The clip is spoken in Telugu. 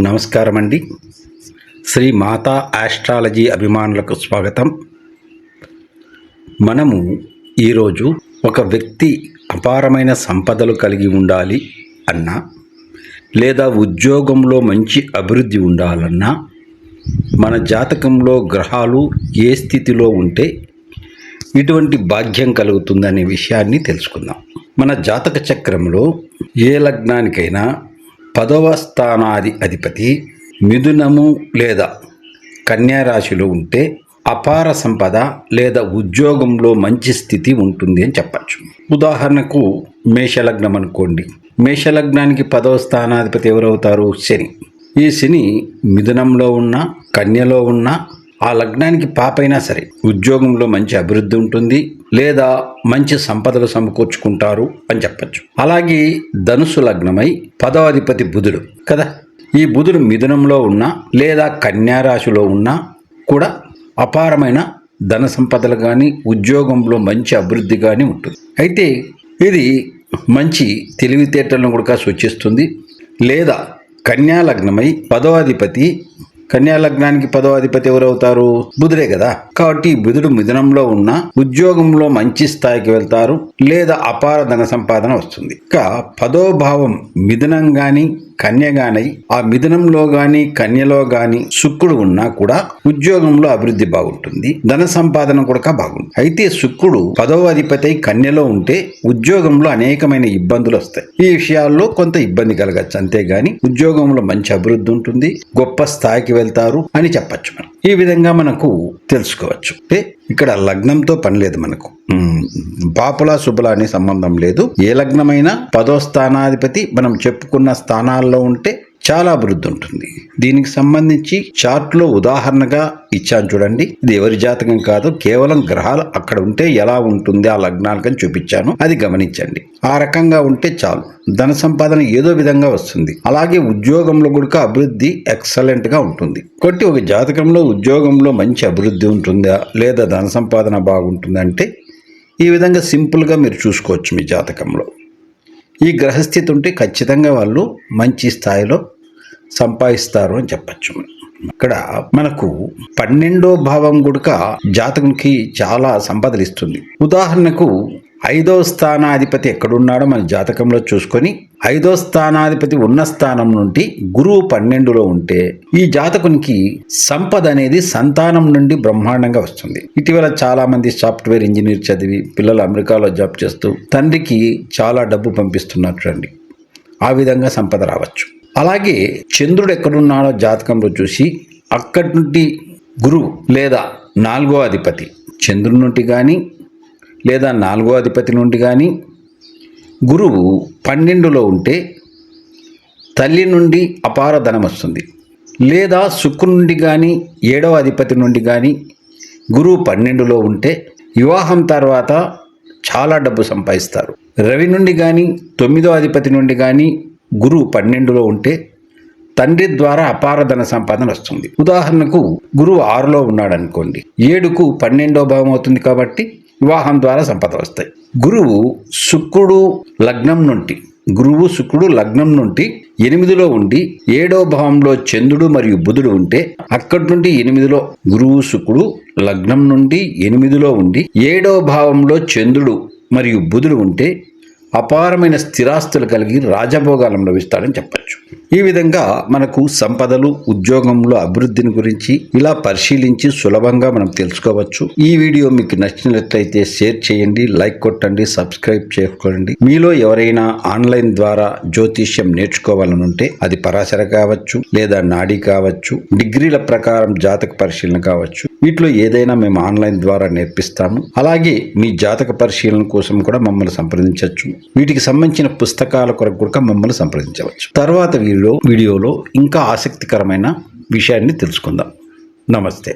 నమస్కారం అండి. శ్రీ మాతా ఆస్ట్రాలజీ అభిమానులకు స్వాగతం. మనము ఈరోజు ఒక వ్యక్తి అపారమైన సంపదలు కలిగి ఉండాలి అన్నా, లేదా ఉద్యోగంలో మంచి అభివృద్ధి ఉండాలన్నా, మన జాతకంలో గ్రహాలు ఏ స్థితిలో ఉంటే ఇటువంటి భాగ్యం కలుగుతుందనే విషయాన్ని తెలుసుకుందాం. మన జాతక చక్రంలో ఏ లగ్నానికైనా 10వ స్థానాధిపతి మిథునము లేదా కన్యా రాశిలో ఉంటే అపార సంపద లేదా ఉద్యోగంలో మంచి స్థితి ఉంటుంది అని చెప్పచ్చు. ఉదాహరణకు మేషలగ్నం అనుకోండి. మేషలగ్నానికి 10వ స్థానాధిపతి ఎవరవుతారు? శని. ఈ శని మిథునంలో ఉన్న కన్యలో ఉన్న ఆ లగ్నానికి పాపైనా సరే ఉద్యోగంలో మంచి అభివృద్ధి ఉంటుంది, లేదా మంచి సంపదలు సమకూర్చుకుంటారు అని చెప్పచ్చు. అలాగే ధనుసు లగ్నమై 10వ అధిపతి బుధుడు కదా. ఈ బుధుడు మిథునంలో ఉన్నా లేదా కన్యా రాశిలో ఉన్నా కూడా అపారమైన ధన సంపదలు కానీ ఉద్యోగంలో మంచి అభివృద్ధి కానీ ఉంటుంది. అయితే ఇది మంచి తెలివితేటలను కూడా సూచిస్తుంది. లేదా కన్యా లగ్నమై 10వ అధిపతి, కన్యా లగ్నానికి 10వ అధిపతి ఎవరవుతారు? బుధుడే కదా. కాబట్టి బుధుడు మిథునంలో ఉన్న ఉద్యోగంలో మంచి స్థాయికి వెళ్తారు, లేదా అపార ధన సంపాదన వస్తుంది. ఇక 10వ భావం మిథునం గాని కన్య గాని, ఆ మిథునంలో గాని కన్యలో గాని శుక్రుడు ఉన్నా కూడా ఉద్యోగంలో అభివృద్ధి బాగుంటుంది, ధన సంపాదన కూడా బాగుంటుంది. అయితే శుక్రుడు 10వ అధిపతి కన్యలో ఉంటే ఉద్యోగంలో అనేకమైన ఇబ్బందులు వస్తాయి. ఈ విషయాల్లో కొంత ఇబ్బంది కలగచ్చు, అంతేగాని ఉద్యోగంలో మంచి అభివృద్ధి ఉంటుంది, గొప్ప స్థాయికి వెళ్తారు అని చెప్పచ్చు. మనం ఈ విధంగా మనకు తెలుసుకోవచ్చు. అంటే ఇక్కడ లగ్నంతో పని లేదు, మనకు పాపుల శుభల అనే సంబంధం లేదు. ఏ లగ్నమైనా 10వ స్థానాధిపతి మనం చెప్పుకున్న స్థానాల్లో ఉంటే చాలా అభివృద్ధి ఉంటుంది. దీనికి సంబంధించి చార్ట్లో ఉదాహరణగా ఇచ్చాను చూడండి. ఇది ఎవరి జాతకం కాదు, కేవలం గ్రహాలు అక్కడ ఉంటే ఎలా ఉంటుంది ఆ లగ్నాలకని చూపించాను, అది గమనించండి. ఆ రకంగా ఉంటే చాలు, ధన సంపాదన ఏదో విధంగా వస్తుంది. అలాగే ఉద్యోగంలో కూడా అభివృద్ధి ఎక్సలెంట్ గా ఉంటుంది. కాబట్టి ఒక జాతకంలో ఉద్యోగంలో మంచి అభివృద్ధి ఉంటుందా లేదా ధన సంపాదన బాగుంటుందంటే ఈ విధంగా సింపుల్గా మీరు చూసుకోవచ్చు. మీ జాతకంలో ఈ గ్రహస్థితి ఉంటే ఖచ్చితంగా వాళ్ళు మంచి స్థాయిలో సంపాదిస్తారు అని చెప్పచ్చు. ఇక్కడ మనకు 12వ భావం కూడా జాతకునికి చాలా సంపదలు ఇస్తుంది. ఉదాహరణకు 5వ స్థానాధిపతి ఎక్కడున్నాడో మన జాతకంలో చూసుకొని 5వ స్థానాధిపతి ఉన్న స్థానం నుండి గురువు 12లో ఉంటే ఈ జాతకునికి సంపద అనేది సంతానం నుండి బ్రహ్మాండంగా వస్తుంది. ఇటీవల చాలా మంది సాఫ్ట్వేర్ ఇంజనీర్ చదివి పిల్లలు అమెరికాలో జాబ్ చేస్తూ తండ్రికి చాలా డబ్బు పంపిస్తున్నారు చూడండి. ఆ విధంగా సంపద రావచ్చు. అలాగే చంద్రుడు ఎక్కడున్నాడో జాతకంలో చూసి అక్కడి నుండి గురువు లేదా 4వ అధిపతి చంద్రుడి నుండి కానీ లేదా 4వ అధిపతి నుండి కానీ గురువు 12లో ఉంటే తల్లి నుండి అపార ధనం వస్తుంది. లేదా శుక్రుడి నుండి కానీ 7వ అధిపతి నుండి కానీ గురువు 12లో ఉంటే వివాహం తర్వాత చాలా డబ్బు సంపాదిస్తారు. రవి నుండి కానీ 9వ అధిపతి నుండి కానీ గురువు 12లో ఉంటే తండ్రి ద్వారా అపార ధన సంపాదన వస్తుంది. ఉదాహరణకు గురువు 6లో ఉన్నాడు అనుకోండి, 7కు 12వ భావం అవుతుంది కాబట్టి వివాహం ద్వారా సంపద వస్తాయి. శుక్రుడు లగ్నం నుండి 8లో ఉండి 7వ భావంలో చంద్రుడు మరియు బుధుడు ఉంటే అక్కడి నుండి 8లో గురువు శుక్రుడు లగ్నం నుండి 8లో ఉండి 7వ భావంలో చంద్రుడు మరియు బుధుడు ఉంటే అపారమైన స్థిరాస్తులు కలిగి రాజభోగాలను లభిస్తాడని చెప్పచ్చు. ఈ విధంగా మనకు సంపదలు ఉద్యోగంలో అభివృద్ధిని గురించి ఇలా పరిశీలించి సులభంగా మనం తెలుసుకోవచ్చు. ఈ వీడియో మీకు నచ్చినట్లయితే షేర్ చేయండి, లైక్ కొట్టండి, సబ్స్క్రైబ్ చేసుకోండి. మీలో ఎవరైనా ఆన్లైన్ ద్వారా జ్యోతిష్యం నేర్చుకోవాలనుంటే అది పరాశర కావచ్చు, లేదా నాడీ కావచ్చు, డిగ్రీల ప్రకారం జాతక పరిశీలన కావచ్చు, వీటిలో ఏదైనా మేము ఆన్లైన్ ద్వారా నేర్పిస్తాము. అలాగే మీ జాతక పరిశీలన కోసం కూడా మమ్మల్ని సంప్రదించవచ్చు. వీటికి సంబంధించిన పుస్తకాల కొరకు కూడా మమ్మల్ని సంప్రదించవచ్చు. తర్వాత వీడియోలో ఇంకా ఆసక్తికరమైన విషయాన్ని తెలుసుకుందాం. నమస్తే.